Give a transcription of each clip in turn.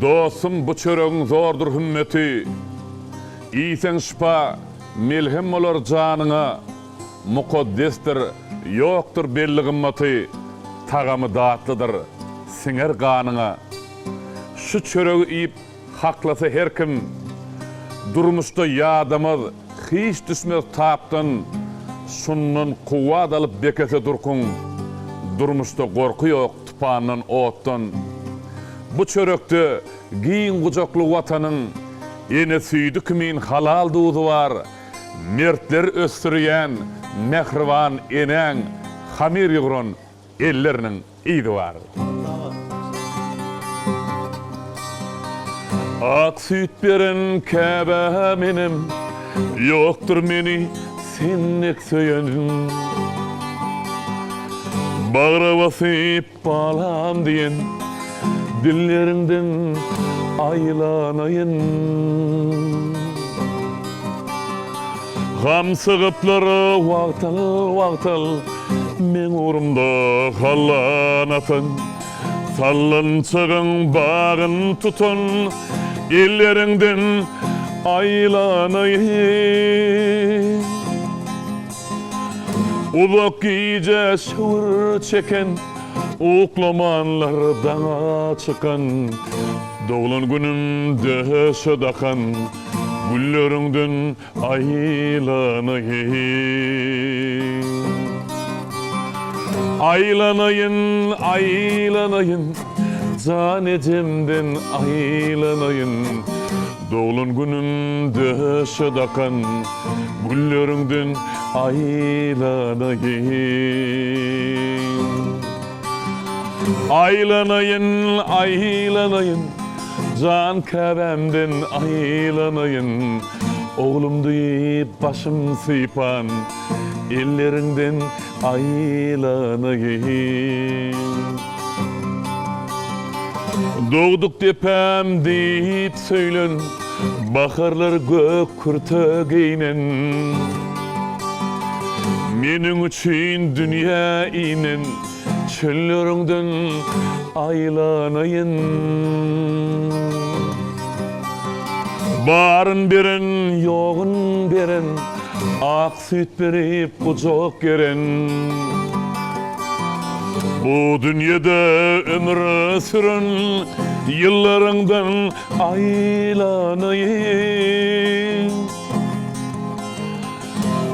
Dostum bu çöreğin zordur hümmeti. İyisen şipa melhem olar canına. Mukaddestir, yoktur belli kımmeti. Tagamı dağıtlıdır, singer kanına. Şu çöreği iyip haklasa her kim. Durmuşta yadamız hiç düşmez taptan. Şundan kuvvat alıp bekese durkun. Durmuşta korku yok tupandan ottan. Bu çörekte giyin kucaklı vatanın ene süydü kimin halal dudu var. Mertler östürüyen mehrivan enen hamir yugron ellerinin iyidi var. Ak süt beren kebe menim, yoktur meni senlik söyönüm. Bağra basıp balam diyen dillerinden aylanayın. Gam sıgıpları vaqtal men urumda hallanatın. Sallançığın bağın tutun ellerinden aylanayın. Uzak iyice şıvır çeken uklamanlar dana çıkan. Doğulan günümde şödakan güllerindin aylanayın. Aylanayın zanecimden aylanayın. Doğulan günümde şödakan güllerindin aylanayın. Aylanayın can kebemden aylanayın. Oğlum deyip başım sıypan ellerinden aylanayın. Doğduk depem deyip söylen bakarlar gök kurtögeynen. Menin için dünya inen çöllerinden aylanayın. Barın beren, yoğun beren, ak süt berip kucak geren. Bu dünyada ömür süren yıllarından aylanayın.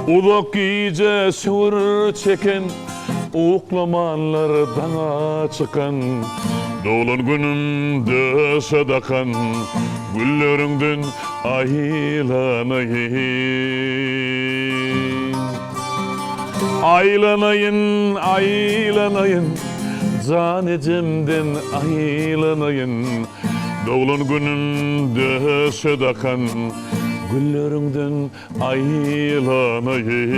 Uzak iyice şıvır çeken uklamanlar dana çıkan. Doğulan günümde şadakan güllerinden aylanayın. Aylanayın zanecimden aylanayın. Doğulan günümde şadakan güllerinden aylanayın.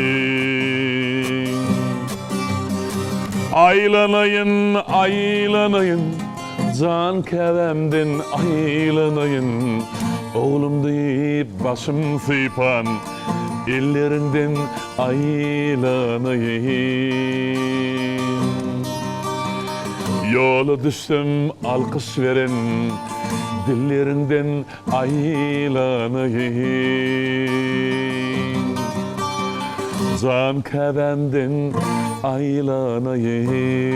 Aylanayın can kevemden aylanayın. Oğlum deyip başım sıypan ellerinden aylanayın. Yola düştüm alkış veren dillerinden aylanayın. Can kevemden aylanayın.